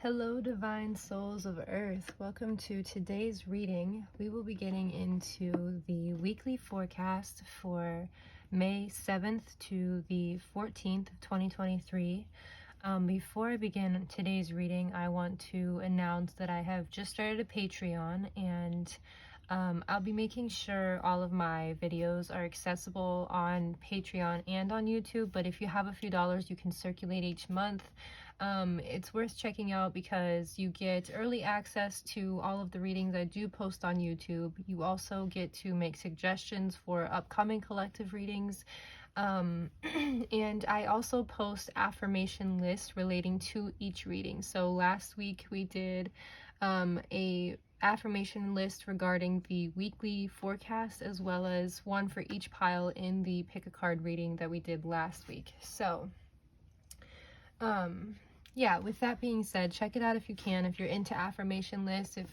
Hello, divine souls of earth. Welcome to today's reading. We will be getting into the weekly forecast for May 7th to the 14th of 2023. Before I begin today's reading, I want to announce that I have just started a Patreon, and I'll be making sure all of my videos are accessible on Patreon and on YouTube, but if you have a few dollars, you can circulate each month. It's worth checking out because you get early access to all of the readings I do post on YouTube. You also get to make suggestions for upcoming collective readings. And I also post affirmation lists relating to each reading. So last week we did a affirmation list regarding the weekly forecast, as well as one for each pile in the pick a card reading that we did last week. So yeah, with that being said, check it out if you can, if you're into affirmation lists, if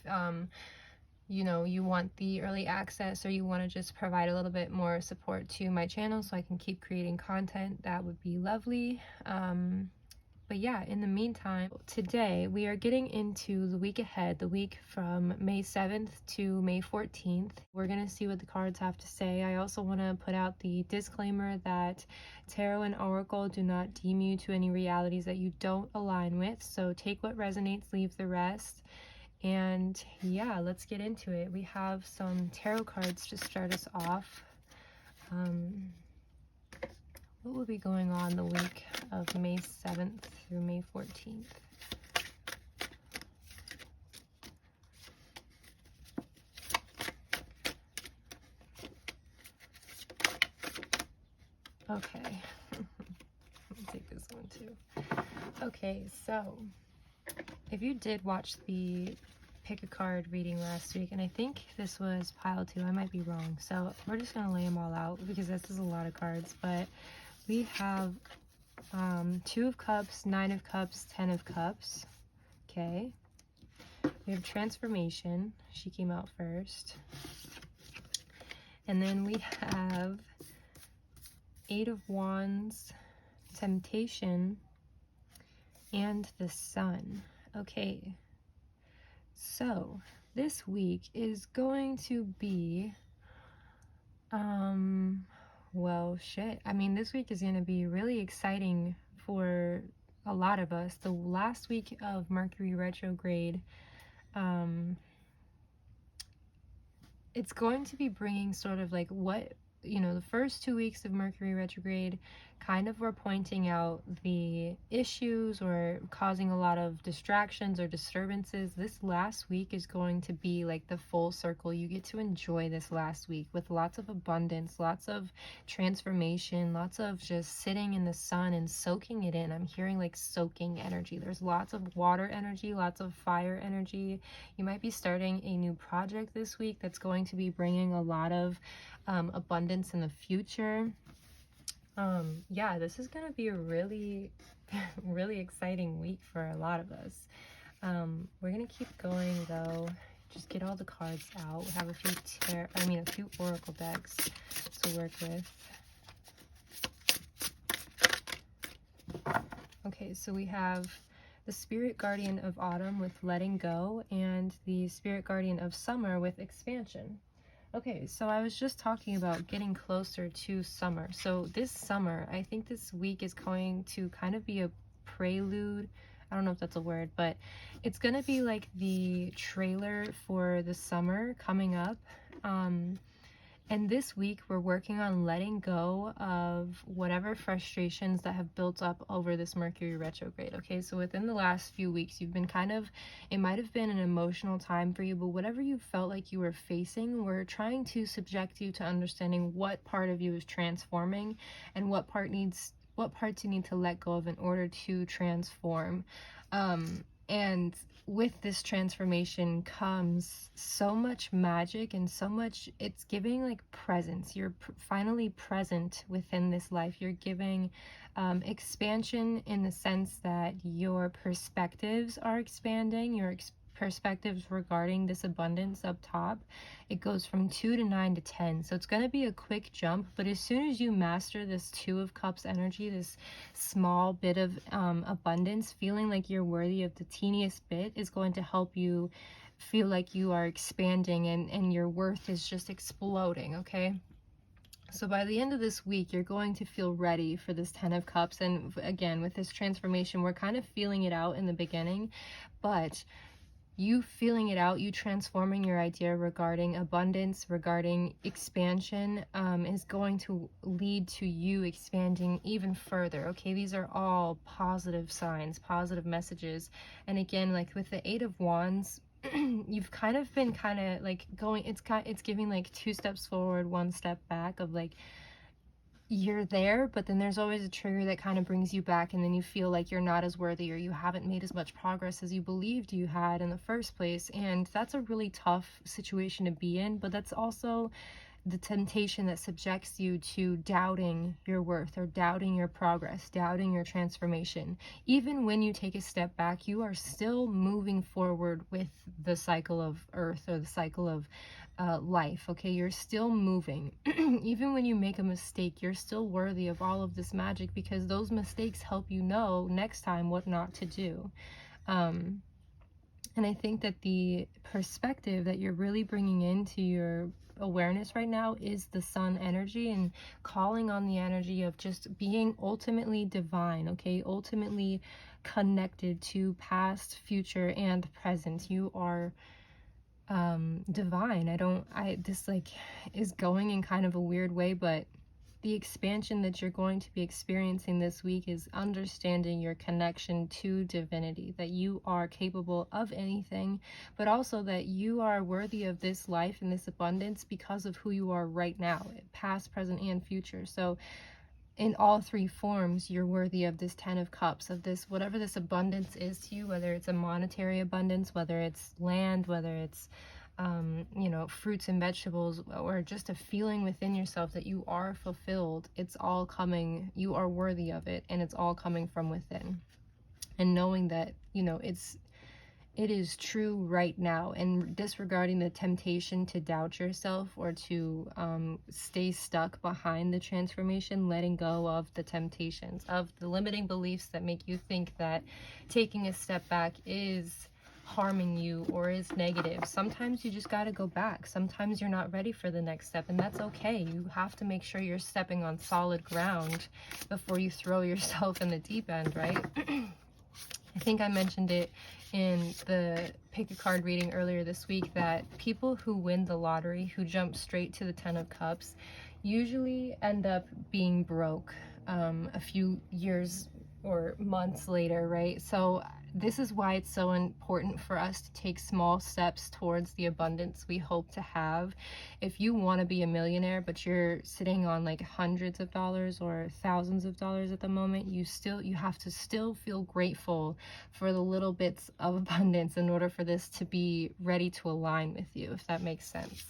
you know, you want the early access, or you want to just provide a little bit more support to my channel so I can keep creating content, that would be lovely. But yeah, in the meantime, today we are getting into the week ahead, the week from May 7th to May 14th. We're going to see what the cards have to say. I also want to put out the disclaimer that tarot and oracle do not deem you to any realities that you don't align with. So take what resonates, leave the rest. And yeah, let's get into it. We have some tarot cards to start us off. What will be going on the week of May 7th through May 14th? Okay, let me take this one too. Okay, so if you did watch the pick a card reading last week, and I think this was pile 2, I might be wrong, so we're just gonna lay them all out because this is a lot of cards. But we have 2 of Cups, 9 of Cups, 10 of Cups. Okay, we have Transformation, she came out first, and then we have 8 of Wands, Temptation, and the Sun. Okay, so this week is going to be well, shit, I mean, this week is going to be really exciting for a lot of us. The last week of Mercury retrograde, it's going to be bringing sort of like what, you know, the first 2 weeks of Mercury retrograde kind of were pointing out the issues or causing a lot of distractions or disturbances. This last week is going to be like the full circle. You get to enjoy this last week with lots of abundance, lots of transformation, lots of just sitting in the sun and soaking it in. I'm hearing like soaking energy. There's lots of water energy, lots of fire energy. You might be starting a new project this week that's going to be bringing a lot of abundance in the future. Yeah, this is gonna be a really really exciting week for a lot of us. We're gonna keep going though, just get all the cards out. We have a few oracle decks to work with. Okay, so we have the Spirit Guardian of Autumn with Letting Go, and the Spirit Guardian of Summer with Expansion. Okay, so I was just talking about getting closer to summer. So this summer, I think this week is going to kind of be a prelude. I don't know if that's a word, but it's going to be like the trailer for the summer coming up. And this week we're working on letting go of whatever frustrations that have built up over this Mercury retrograde. Okay, so within the last few weeks, you've been it might have been an emotional time for you, but whatever you felt like you were facing, we're trying to subject you to understanding what part of you is transforming and what parts you need to let go of in order to transform. And with this transformation comes so much magic and so much, it's giving like presence. You're finally present within this life. You're giving expansion in the sense that your perspectives are expanding, your perspectives regarding this abundance up top, it goes from 2 to 9 to 10. So it's going to be a quick jump, but as soon as you master this 2 of Cups energy, this small bit of abundance, feeling like you're worthy of the teeniest bit is going to help you feel like you are expanding and your worth is just exploding, okay? So by the end of this week, you're going to feel ready for this 10 of Cups. And again, with this transformation, we're kind of feeling it out in the beginning, but you feeling it out, you transforming your idea regarding abundance, regarding expansion, is going to lead to you expanding even further, okay? These are all positive signs, positive messages. And again, like with the 8 of Wands, you've kind of been like going, it's giving like 2 steps forward, 1 step back of like, you're there, but then there's always a trigger that kind of brings you back, and then you feel like you're not as worthy or you haven't made as much progress as you believed you had in the first place. And that's a really tough situation to be in, but that's also the temptation that subjects you to doubting your worth or doubting your progress, doubting your transformation. Even when you take a step back, you are still moving forward with the cycle of earth or the cycle of life, okay? You're still moving. Even when you make a mistake, you're still worthy of all of this magic, because those mistakes help you know next time what not to do. And I think that the perspective that you're really bringing into your awareness right now is the sun energy, and calling on the energy of just being ultimately divine, okay? Ultimately connected to past, future, and present. You are divine. This like is going in kind of a weird way, but the expansion that you're going to be experiencing this week is understanding your connection to divinity, that you are capable of anything, but also that you are worthy of this life and this abundance because of who you are right now, past, present, and future. So in all 3 forms, you're worthy of this 10 of Cups, of this, whatever this abundance is to you, whether it's a monetary abundance, whether it's land, whether it's you know, fruits and vegetables, or just a feeling within yourself that you are fulfilled. It's all coming, you are worthy of it, and it's all coming from within. And knowing that, you know, it is true right now, and disregarding the temptation to doubt yourself or to stay stuck behind the transformation, letting go of the temptations, of the limiting beliefs that make you think that taking a step back is harming you or is negative. Sometimes you just got to go back. Sometimes you're not ready for the next step, and that's okay. You have to make sure you're stepping on solid ground before you throw yourself in the deep end, right? I think I mentioned it in the pick a card reading earlier this week that people who win the lottery, who jump straight to the 10 of Cups, usually end up being broke a few years or months later, right? So this is why it's so important for us to take small steps towards the abundance we hope to have. If you want to be a millionaire, but you're sitting on like hundreds of dollars or thousands of dollars at the moment, you have to still feel grateful for the little bits of abundance in order for this to be ready to align with you, if that makes sense.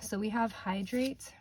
So we have hydrate.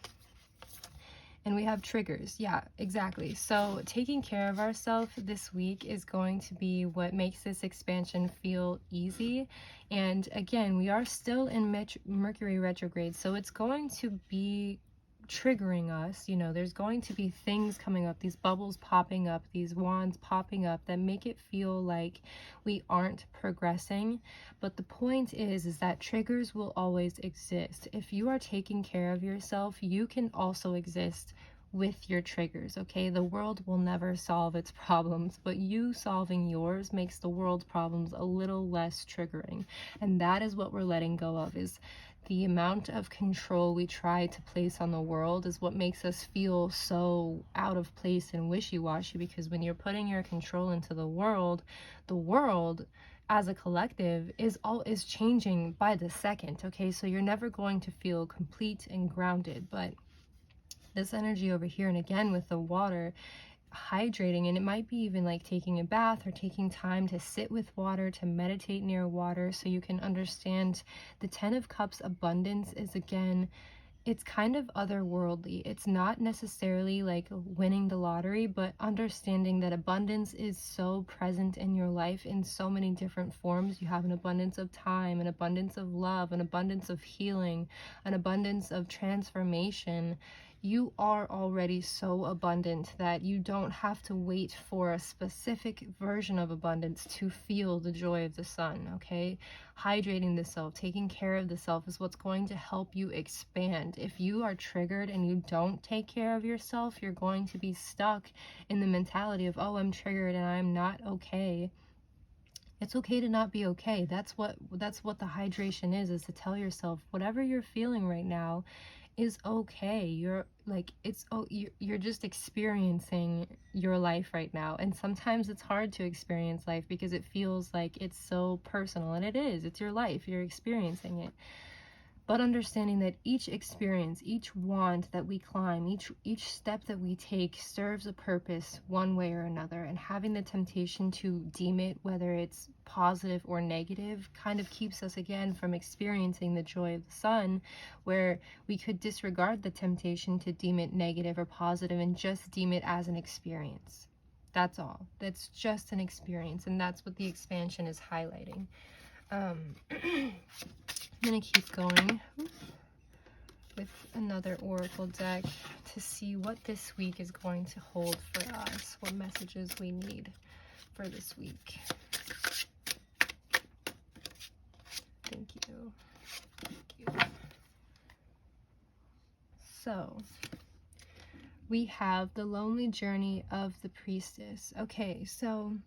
And we have triggers. Yeah, exactly. So taking care of ourselves this week is going to be what makes this expansion feel easy. And again, we are still in Mercury retrograde, so it's going to be triggering us. You know, there's going to be things coming up, these bubbles popping up, these wands popping up that make it feel like we aren't progressing. But the point is that triggers will always exist. If you are taking care of yourself, you can also exist with your triggers, okay? The world will never solve its problems, but you solving yours makes the world's problems a little less triggering. And that is what we're letting go of, is the amount of control we try to place on the world is what makes us feel so out of place and wishy-washy, because when you're putting your control into the world as a collective is changing by the second, okay? So you're never going to feel complete and grounded. But this energy over here, and again with the water, hydrating, and it might be even like taking a bath or taking time to sit with water, to meditate near water, so you can understand the 10 of Cups abundance is, again, it's kind of otherworldly. It's not necessarily like winning the lottery, but understanding that abundance is so present in your life in so many different forms. You have an abundance of time, an abundance of love, an abundance of healing, an abundance of transformation. You are already so abundant that you don't have to wait for a specific version of abundance to feel the joy of the sun, okay? Hydrating the self, taking care of the self is what's going to help you expand. If you are triggered and you don't take care of yourself, you're going to be stuck in the mentality of, oh, I'm triggered and I'm not okay. It's okay to not be okay. That's what the hydration is to tell yourself whatever you're feeling right now is okay. You're like, it's, oh, you're just experiencing your life right now. And sometimes it's hard to experience life because it feels like it's so personal, and it is. It's your life, you're experiencing it. But understanding that each experience, each wand that we climb, each step that we take serves a purpose one way or another, and having the temptation to deem it, whether it's positive or negative, kind of keeps us again from experiencing the joy of the sun, where we could disregard the temptation to deem it negative or positive and just deem it as an experience. That's all. That's just an experience, and that's what the expansion is highlighting. I'm going to keep going with another oracle deck to see what this week is going to hold for us, what messages we need for this week. Thank you. Thank you. So, we have the lonely journey of the priestess. Okay, so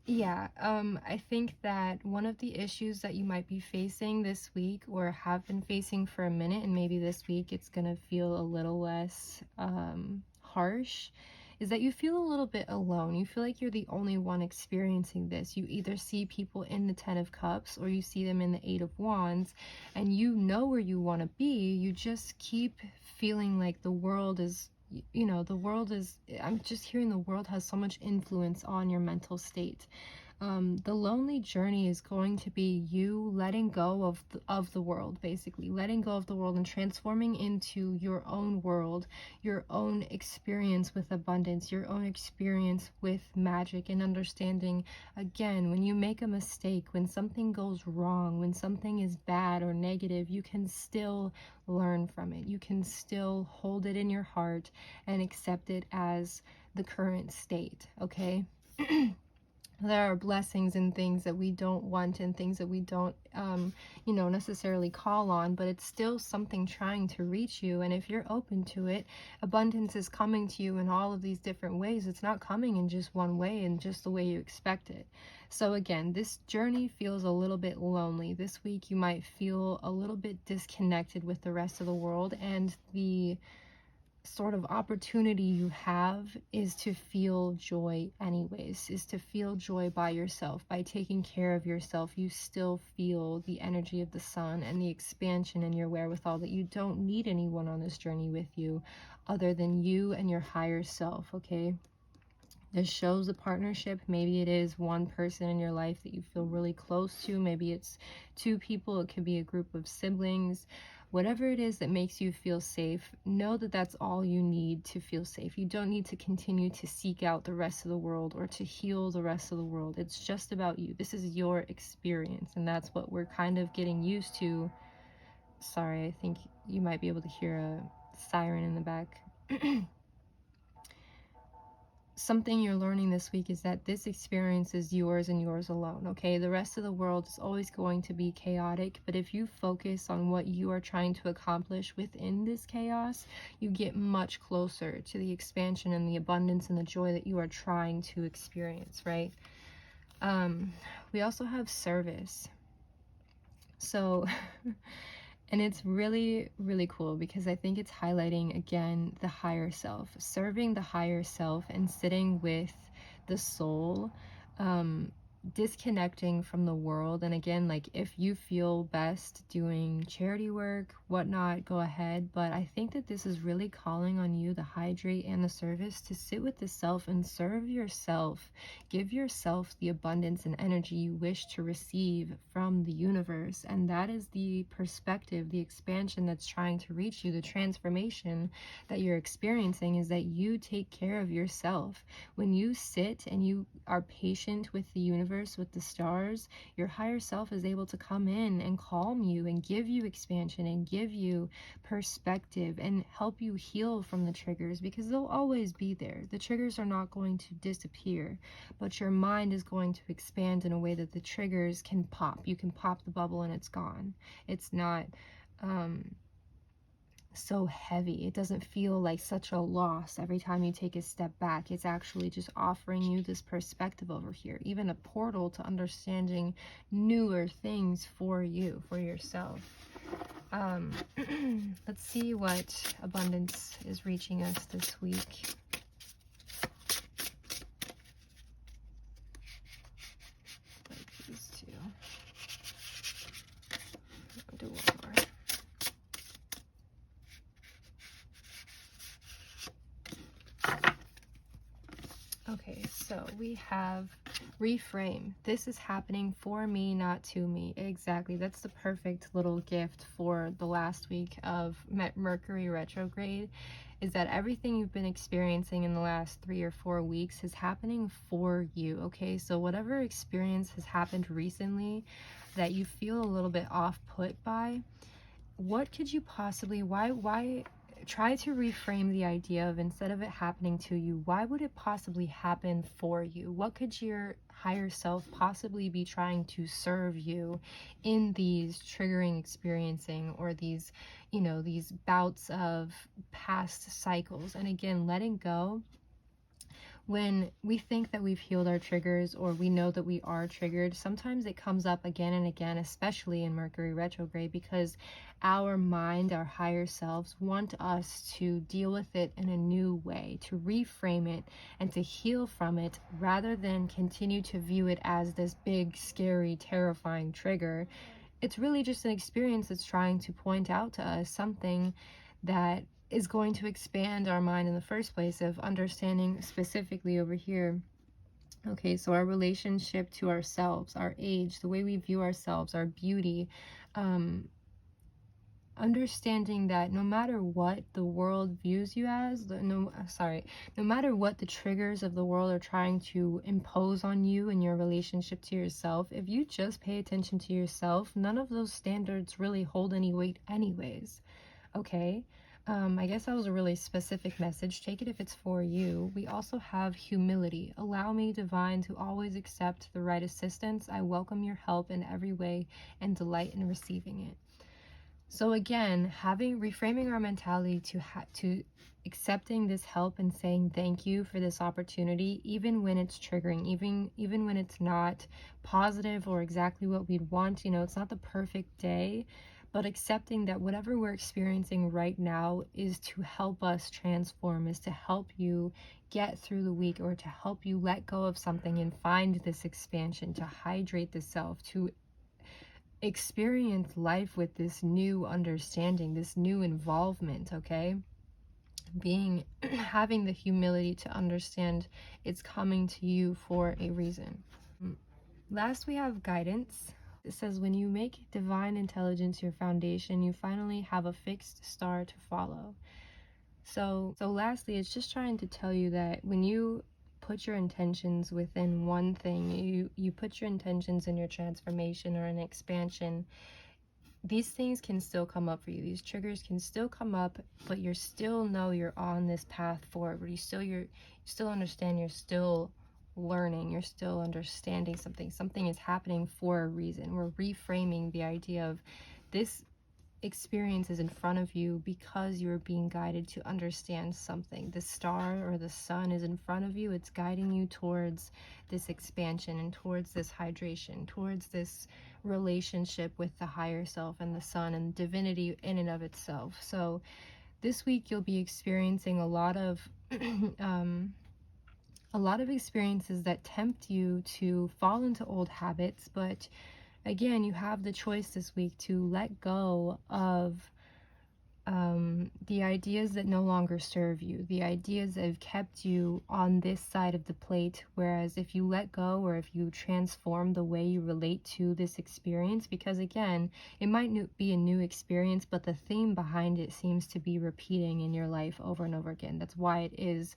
yeah, I think that one of the issues that you might be facing this week, or have been facing for a minute, and maybe this week it's gonna feel a little less harsh, is that you feel a little bit alone. You feel like you're the only one experiencing this. You either see people in the Ten of Cups or you see them in the Eight of Wands, and you know where you want to be. You just keep feeling like the world is, you know, the world is, I'm just hearing the world has so much influence on your mental state. The lonely journey is going to be you letting go of the world, basically letting go of the world and transforming into your own world, your own experience with abundance, your own experience with magic, and understanding, again, when you make a mistake, when something goes wrong, when something is bad or negative, you can still learn from it. You can still hold it in your heart and accept it as the current state, okay? There are blessings and things that we don't want and things that we don't, necessarily call on, but it's still something trying to reach you. And if you're open to it, abundance is coming to you in all of these different ways. It's not coming in just one way and just the way you expect it. So again, this journey feels a little bit lonely. This week you might feel a little bit disconnected with the rest of the world, and the sort of opportunity you have is to feel joy anyways, is to feel joy by yourself. By taking care of yourself, you still feel the energy of the sun and the expansion and your wherewithal, that you don't need anyone on this journey with you other than you and your higher self, okay? This shows a partnership. Maybe it is one person in your life that you feel really close to. Maybe it's two people. It could be a group of siblings. Whatever it is that makes you feel safe, know that that's all you need to feel safe. You don't need to continue to seek out the rest of the world or to heal the rest of the world. It's just about you. This is your experience, and that's what we're kind of getting used to. Sorry, I think you might be able to hear a siren in the back. Something you're learning this week is that this experience is yours and yours alone, okay? The rest of the world is always going to be chaotic, but if you focus on what you are trying to accomplish within this chaos, you get much closer to the expansion and the abundance and the joy that you are trying to experience, right? We also have service. So and it's really, really cool because I think it's highlighting, again, the higher self. Serving the higher self and sitting with the soul disconnecting from the world. And again, like, if you feel best doing charity work, whatnot, go ahead. But I think that this is really calling on you, the hydrate and the service, to sit with the self and serve yourself. Give yourself the abundance and energy you wish to receive from the universe. And that is the perspective, the expansion that's trying to reach you. The transformation that you're experiencing is that you take care of yourself. When you sit and you are patient with the universe, with the stars, your higher self is able to come in and calm you and give you expansion and give you perspective and help you heal from the triggers, because they'll always be there. The triggers are not going to disappear, but your mind is going to expand in a way that the triggers can pop. You can pop the bubble and it's gone. It's not so heavy. It doesn't feel like such a loss every time you take a step back. It's actually just offering you this perspective over here, even a portal to understanding newer things for you, for yourself. Let's see what abundance is reaching us this week. Like these two. I'll do one more. Okay, so we have reframe. This is happening for me, not to me. Exactly. That's the perfect little gift for the last week of Mercury retrograde, is that everything you've been experiencing in the last 3 or 4 weeks is happening for you. Okay, so whatever experience has happened recently that you feel a little bit off put by, what could you possibly, why try to reframe the idea of, instead of it happening to you, why would it possibly happen for you? What could your higher self possibly be trying to serve you in these triggering experiencing, or these, you know, these bouts of past cycles? And again, letting go. When we think that we've healed our triggers, or we know that we are triggered, sometimes it comes up again and again, especially in Mercury retrograde, because our mind, our higher selves, want us to deal with it in a new way, to reframe it and to heal from it, rather than continue to view it as this big, scary, terrifying trigger. It's really just an experience that's trying to point out to us something that is going to expand our mind in the first place, of understanding specifically over here. Okay, so our relationship to ourselves, our age, the way we view ourselves, our beauty, understanding that no matter what the world views you as, no matter what the triggers of the world are trying to impose on you in your relationship to yourself, if you just pay attention to yourself, none of those standards really hold any weight anyways. Okay, I guess that was a really specific message. Take it if it's for you. We also have humility. Allow me, divine, to always accept the right assistance. I welcome your help in every way and delight in receiving it. So again, reframing our mentality to accepting this help and saying thank you for this opportunity, even when it's triggering, even when it's not positive or exactly what we'd want. You know, it's not the perfect day, but accepting that whatever we're experiencing right now is to help us transform, is to help you get through the week, or to help you let go of something and find this expansion, to hydrate the self, to experience life with this new understanding, this new involvement. Okay, having the humility to understand it's coming to you for a reason. Last, we have guidance. It says, when you make divine intelligence your foundation, you finally have a fixed star to follow. So lastly, it's just trying to tell you that when you put your intentions within one thing, you put your intentions in your transformation or an expansion, these things can still come up for you. These triggers can still come up, but you still know you're on this path forward. You still understand, you're still learning, you're still understanding something. Something is happening for a reason. We're reframing the idea of this experience is in front of you because you're being guided to understand something. The star or the sun is in front of you. It's guiding you towards this expansion and towards this hydration, towards this relationship with the higher self and the sun and divinity in and of itself. So this week you'll be experiencing a lot of a lot of experiences that tempt you to fall into old habits, but again, you have the choice this week to let go of the ideas that no longer serve you, the ideas that have kept you on this side of the plate. Whereas if you let go, or if you transform the way you relate to this experience, because again, it might be a new experience, but the theme behind it seems to be repeating in your life over and over again. That's why it is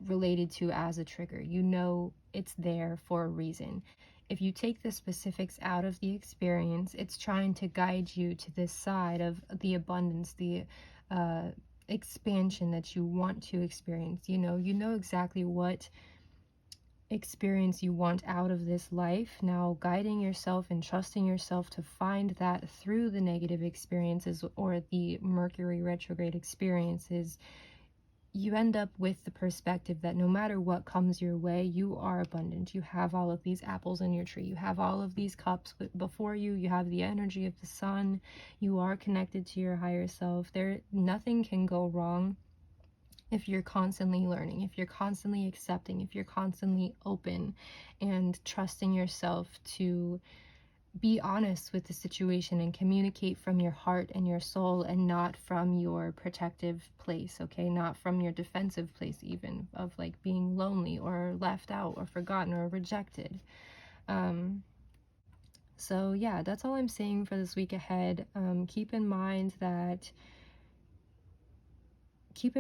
related to as a trigger. You know it's there for a reason. If you take the specifics out of the experience, it's trying to guide you to this side of the abundance, the expansion that you want to experience. You know exactly what experience you want out of this life. Now, guiding yourself and trusting yourself to find that through the negative experiences or the Mercury retrograde experiences, you end up with the perspective that no matter what comes your way, you are abundant. You have all of these apples in your tree. You have all of these cups before you. You have the energy of the sun. You are connected to your higher self. Nothing can go wrong if you're constantly learning, if you're constantly accepting, if you're constantly open and trusting yourself to be honest with the situation and communicate from your heart and your soul, and not from your protective place, okay? Not from your defensive place, even of like being lonely or left out or forgotten or rejected. So yeah, that's all I'm saying for this week ahead. Keep in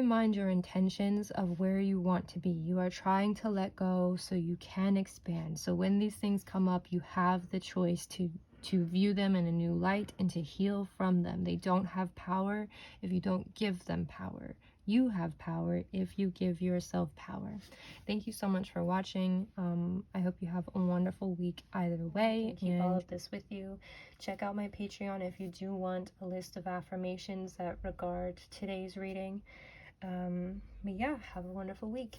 mind your intentions of where you want to be. You are trying to let go so you can expand. So when these things come up, you have the choice to view them in a new light and to heal from them. They don't have power if you don't give them power. You have power if you give yourself power. Thank you so much for watching. I hope you have a wonderful week either way. Keep all of this with you. Check out my Patreon if you do want a list of affirmations that regard today's reading. But yeah, have a wonderful week.